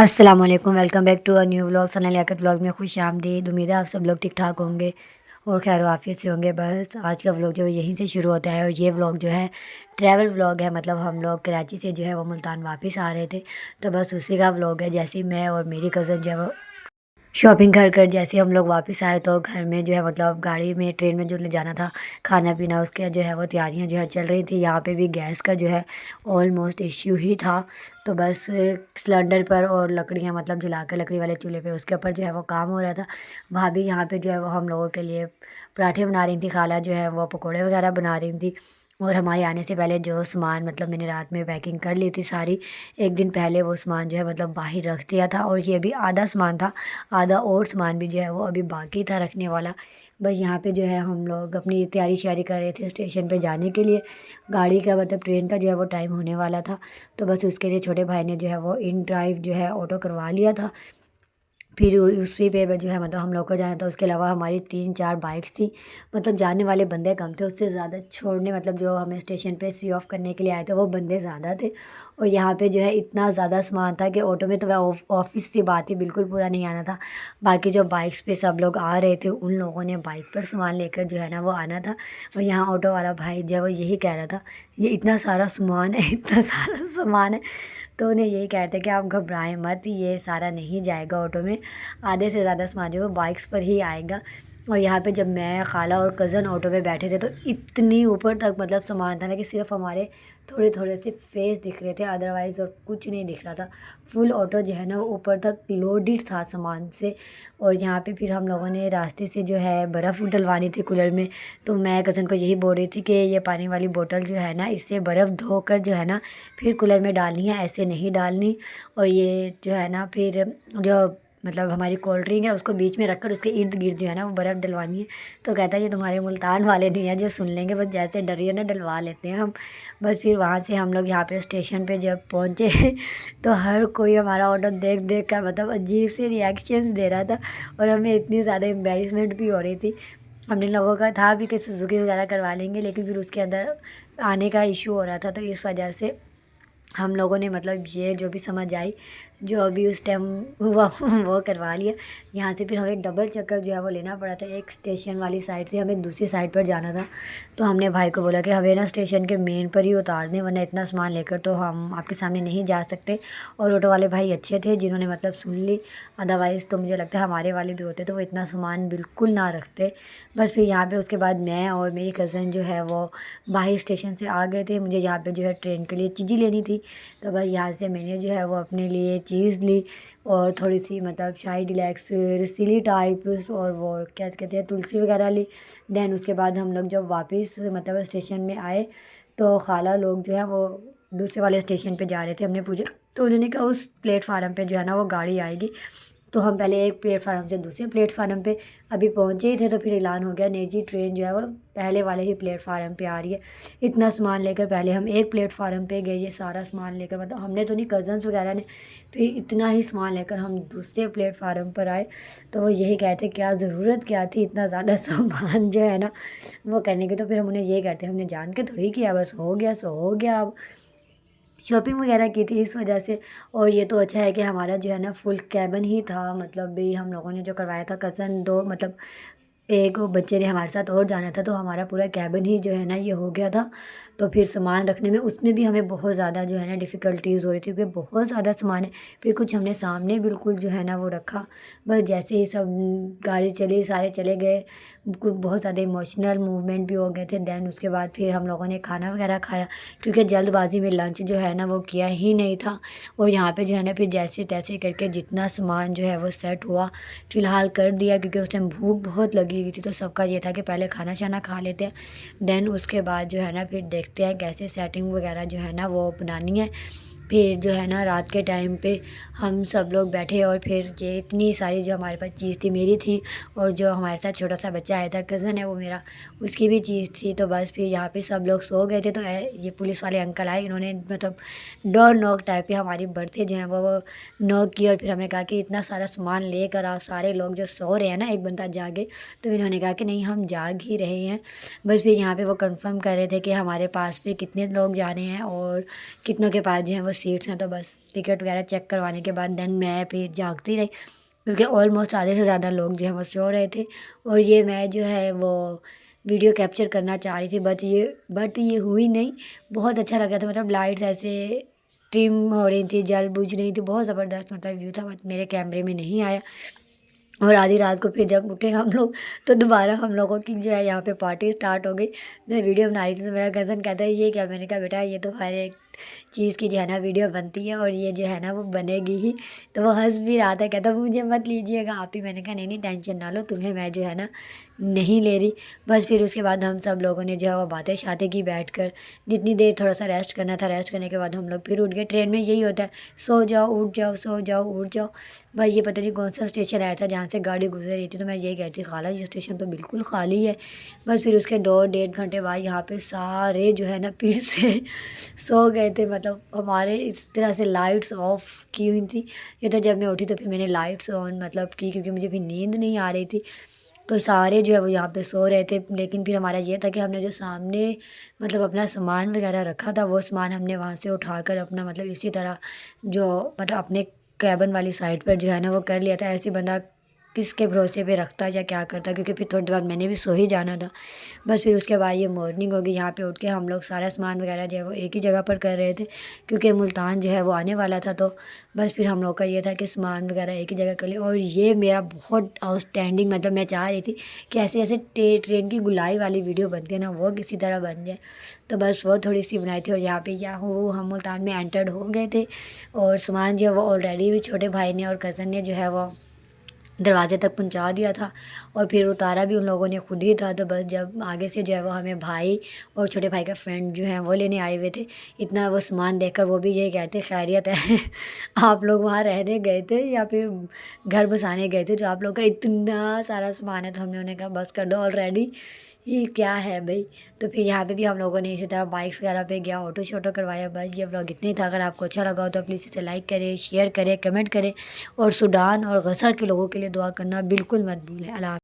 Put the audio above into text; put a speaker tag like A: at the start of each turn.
A: अस्सलाम वालेकुम, welcome back to a new vlog. Sana Liaqat vlog में खुश आमदीद। उम्मीद है आप सब लोग ठीक ठाक होंगे और खैर आफियत से होंगे। बस आज का व्लॉग जो है यहीं से शुरू होता है और ये व्लॉग जो है ट्रैवल व्लॉग है। मतलब हम लोग कराची से जो है वो मुल्तान वापस आ रहे थे, तो बस उसी का व्लॉग है। जैसे ही मैं और मेरी कज़न जो है वो शॉपिंग कर कर जैसे हम लोग वापस आए, तो घर में जो है मतलब गाड़ी में ट्रेन में जो ले जाना था खाना पीना, उसके जो है वो तैयारियां जो है चल रही थी। यहाँ पे भी गैस का जो है ऑलमोस्ट इश्यू ही था, तो बस सिलेंडर पर और लकड़ियाँ मतलब जलाकर लकड़ी वाले चूल्हे पे उसके ऊपर जो है वो काम हो रहा था। भाभी यहाँ पे जो है वो हम लोगों के लिए पराठे बना रही थी, खाला जो है वो पकौड़े वगैरह बना रही थी। और हमारे आने से पहले जो सामान मतलब मैंने रात में पैकिंग कर ली थी सारी, एक दिन पहले वो सामान जो है मतलब बाहर रख दिया था। और ये भी आधा सामान था, आधा और सामान भी जो है वो अभी बाकी था रखने वाला। बस यहाँ पे जो है हम लोग अपनी तैयारी श्यारी कर रहे थे स्टेशन पे जाने के लिए। गाड़ी का मतलब ट्रेन का जो है वो टाइम होने वाला था, तो बस उसके लिए छोटे भाई ने जो है वो इन ड्राइव जो है ऑटो करवा लिया था। फिर उसी पे जो है मतलब हम लोग को जाना था। उसके अलावा हमारी 3-4 बाइक्स थी, मतलब जाने वाले बंदे कम थे, उससे ज़्यादा छोड़ने मतलब जो हमें स्टेशन पे सी ऑफ करने के लिए आए थे वो बंदे ज़्यादा थे। और यहाँ पे जो है इतना ज़्यादा सामान था कि ऑटो में तो वह ऑफिस से बात ही बिल्कुल पूरा नहीं आना था। बाकी जो बाइक्स पे सब लोग आ रहे थे उन लोगों ने बाइक पर सामान लेकर जो है ना वो आना था। और यहाँ ऑटो वाला भाई जो है वो यही कह रहा था, ये इतना सारा सामान है, इतना सारा सामान है। तो उन्हें यही कहते हैं कि आप घबराएं मत, ये सारा नहीं जाएगा ऑटो में, आधे से ज़्यादा सामान जो है वो बाइक्स पर ही आएगा। और यहाँ पे जब मैं खाला और कज़न ऑटो में बैठे थे तो इतनी ऊपर तक मतलब सामान था ना कि सिर्फ हमारे थोड़े थोड़े से फेस दिख रहे थे, अदरवाइज़ और कुछ नहीं दिख रहा था। फुल ऑटो जो है ना वो ऊपर तक लोडेड था सामान से। और यहाँ पे फिर हम लोगों ने रास्ते से जो है बर्फ़ डलवानी थी कूलर में, तो मैं कज़न को यही बोल रही थी कि ये पानी वाली बोतल जो है ना इससे बर्फ़ धोकर जो है ना फिर कूलर में डालनी है, ऐसे नहीं डालनी। और ये जो है ना फिर जो मतलब हमारी कोल्ड ड्रिंक है उसको बीच में रखकर उसके इर्द गिर्द जो है ना वो बर्फ़ डलवानी है। तो कहता है ये तुम्हारे मुल्तान वाले नहीं हैं जो सुन लेंगे, बस जैसे डरिए ना डलवा लेते हैं हम। बस फिर वहाँ से हम लोग यहाँ पे स्टेशन पे जब पहुँचे तो हर कोई हमारा ऑटो देख देख कर मतलब अजीब से रिएक्शंस दे रहा था। और हमें इतनी ज़्यादा एम्बेरसमेंट भी हो रही थी। हमने लोगों का था भी कि सुजुकी वगैरह करवा लेंगे, लेकिन फिर उसके अंदर आने का इशू हो रहा था, तो इस वजह से हम लोगों ने मतलब ये जो भी समझ आई जो अभी उस टाइम हुआ वो करवा लिया। यहाँ से फिर हमें डबल चक्कर जो है वो लेना पड़ा था, एक स्टेशन वाली साइड से हमें दूसरी साइड पर जाना था। तो हमने भाई को बोला कि हमें ना स्टेशन के मेन पर ही उतार दें, वरना इतना सामान लेकर तो हम आपके सामने नहीं जा सकते। और ऑटो वाले भाई अच्छे थे जिन्होंने मतलब सुन ली, अदरवाइज़ तो मुझे लगता है हमारे वाले भी होते तो वो इतना सामान बिल्कुल ना रखते। बस फिर यहाँ पे उसके बाद मैं और मेरी कज़न जो है वो बाहर स्टेशन से आ गए थे। मुझे यहाँ पे जो है ट्रेन के लिए चीज़ें लेनी थी, तो बस यहाँ से मैंने जो है वो अपने लिए चीज़ ली और थोड़ी सी मतलब शाही डिलैक्स रसीली टाइप्स और वो क्या कहते हैं तुलसी वगैरह ली। देन उसके बाद हम लोग जब वापस मतलब स्टेशन में आए तो खाला लोग जो है वो दूसरे वाले स्टेशन पे जा रहे थे। हमने पूछा तो उन्होंने कहा उस प्लेटफार्म पे जो है ना वो गाड़ी आएगी। तो हम पहले एक प्लेटफार्म से दूसरे प्लेटफार्म पे अभी पहुंचे ही थे, तो फिर ऐलान हो गया नहीं जी ट्रेन जो है वो पहले वाले ही प्लेटफार्म पे आ रही है। इतना सामान लेकर पहले हम एक प्लेटफार्म पे गए, ये सारा सामान लेकर मतलब हमने तो नहीं, कज़न्स वगैरह ने। फिर इतना ही सामान लेकर हम दूसरे प्लेटफार्म पर आए, तो वो यही कहते क्या ज़रूरत क्या थी इतना ज़्यादा सामान जो है ना वो करने की। तो फिर हम उन्हें ये कहते हमने जान के थोड़ी किया, बस हो गया सो हो गया। अब शॉपिंग वगैरह की थी इस वजह से। और ये तो अच्छा है कि हमारा जो है ना फुल कैबिन ही था, मतलब भी हम लोगों ने जो करवाया था कज़न दो मतलब एक वो बच्चे ने हमारे साथ और जाना था, तो हमारा पूरा कैबिन ही जो है ना ये हो गया था। तो फिर सामान रखने में उसमें भी हमें बहुत ज़्यादा जो है ना डिफ़िकल्टीज़ हो रही थी, क्योंकि बहुत ज़्यादा सामान है। फिर कुछ हमने सामने बिल्कुल जो है ना वो रखा। बस जैसे ही सब गाड़ी चली सारे चले गए, कुछ बहुत ज़्यादा इमोशनल मूवमेंट भी हो गए थे। देन उसके बाद फिर हम लोगों ने खाना वगैरह खाया, क्योंकि जल्दबाजी में लंच जो है ना वो किया ही नहीं था। और यहाँ पे जो है ना फिर जैसे तैसे करके जितना सामान जो है वो सेट हुआ फ़िलहाल कर दिया, क्योंकि उस टाइम भूख बहुत लगी हुई थी। तो सबका ये था कि पहले खाना शाना खा लेते हैं, देन उसके बाद जो है ना फिर देखते हैं कैसे सेटिंग वगैरह जो है ना वो बनानी है। फिर जो है ना रात के टाइम पे हम सब लोग बैठे और फिर ये इतनी सारी जो हमारे पास चीज़ थी मेरी थी, और जो हमारे साथ छोटा सा बच्चा आया था कज़न है वो मेरा, उसकी भी चीज़ थी। तो बस फिर यहाँ पे सब लोग सो गए थे, तो ये पुलिस वाले अंकल आए, इन्होंने मतलब डोर नॉक टाइप की हमारी बर्थे जो हैं वो नॉक की। और फिर हमें कहा कि इतना सारा सामान लेकर आप सारे लोग जो सो रहे हैं ना एक बंदा जागे। तो इन्होंने कहा कि नहीं हम जाग ही रहे हैं। बस फिर यहाँ पे वो कंफर्म कर रहे थे कि हमारे पास पे कितने लोग जा रहे हैं और कितनों के पास जो है वो सीट्स हैं। तो बस टिकट वगैरह चेक करवाने के बाद देन मैं फिर जागती रही, क्योंकि ऑलमोस्ट आधे से ज़्यादा लोग जो हैं वो सो रहे थे। और ये मैं जो है वो वीडियो कैप्चर करना चाह रही थी, बट ये हुई नहीं। बहुत अच्छा लग रहा था, मतलब लाइट्स ऐसे ट्रिम हो रही थी, जल बुझ रही थी, बहुत ज़बरदस्त मतलब व्यू था, बट मेरे कैमरे में नहीं आया। और आधी रात को फिर जब उठे हम लोग, तो दोबारा हम लोगों की जो है यहाँ पे पार्टी स्टार्ट हो गई। मैं वीडियो बना रही थी तो मेरा कज़न कहता है ये क्या? मैंने कहा बेटा ये तो हर एक चीज़ की जो है ना वीडियो बनती है, और ये जो है ना वो बनेगी ही। तो वो हंस भी रहा था, कहता मुझे मत लीजिएगा आप ही। मैंने कहा नहीं नहीं, टेंशन ना लो, तुम्हें मैं जो है ना नहीं ले रही। बस फिर उसके बाद हम सब लोगों ने जो है वो बातें शातें की बैठ कर। जितनी देर थोड़ा सा रेस्ट करना था, रेस्ट करने के बाद हम लोग फिर उठ गए। ट्रेन में यही होता है, सो जाओ उठ जाओ, सो जाओ उठ जाओ। भाई ये पता नहीं कौन सा स्टेशन आया था जहाँ से गाड़ी गुजर रही थी, तो मैं यही कहती खाला ये स्टेशन तो बिल्कुल खाली है। बस फिर उसके 2 डेढ़ घंटे बाद यहाँ पे सारे जो है ना फिर से सो गए थे। मतलब हमारे इस तरह से लाइट्स ऑफ की हुई थी। ये तो जब मैं उठी तो फिर मैंने लाइट्स ऑन मतलब की, क्योंकि मुझे फिर नींद नहीं आ रही थी। तो सारे जो है वो यहाँ पे सो रहे थे। लेकिन फिर हमारा ये था कि हमने जो सामने मतलब अपना सामान वगैरह रखा था, वो सामान हमने वहाँ से उठाकर अपना मतलब इसी तरह जो मतलब अपने कैबिन वाली साइड पर जो है ना वो कर लिया था। ऐसे बंदा किसके भरोसे पे रखता या क्या करता, क्योंकि फिर थोड़ी देर बाद मैंने भी सो ही जाना था। बस फिर उसके बाद ये मॉर्निंग होगी, यहाँ पे उठ के हम लोग सारा सामान वगैरह जो है वो एक ही जगह पर कर रहे थे, क्योंकि मुल्तान जो है वो आने वाला था। तो बस फिर हम लोग का ये था कि सामान वगैरह एक ही जगह कर लिया। और ये मेरा बहुत आउटस्टैंडिंग, मतलब मैं चाह रही थी कि ऐसे ऐसे ट्रेन की गुलाई वाली वीडियो बनती है ना, वो किसी तरह बन जाए। तो बस वो थोड़ी सी बनाई थी। और यहाँ पे क्या हो, हम मुल्तान में एंटर्ड हो गए थे, और सामान जो है वो ऑलरेडी छोटे भाई ने और कज़न ने जो है वो दरवाजे तक पहुंचा दिया था। और फिर उतारा भी उन लोगों ने खुद ही था। तो बस जब आगे से जो है वो हमें भाई और छोटे भाई का फ्रेंड जो हैं वो लेने आए हुए थे, इतना वो सामान देखकर वो भी यही कहते खैरियत है आप लोग वहाँ रहने गए थे या फिर घर बसाने गए थे, जो आप लोग का इतना सारा सामान है? तो हमने उन्हें कहा बस कर दो ऑलरेडी, ये क्या है भाई। तो फिर यहाँ पे भी हम लोगों ने इसी तरह बाइक्स वगैरह पे गया, ऑटो शोटो करवाया। बस ये व्लॉग इतना ही था। अगर आपको अच्छा लगा हो तो प्लीज़ इसे लाइक करें, शेयर करें, कमेंट करें, और सूडान और गज़ा के लोगों के लिए दुआ करना बिल्कुल मत भूलें। अल्लाह।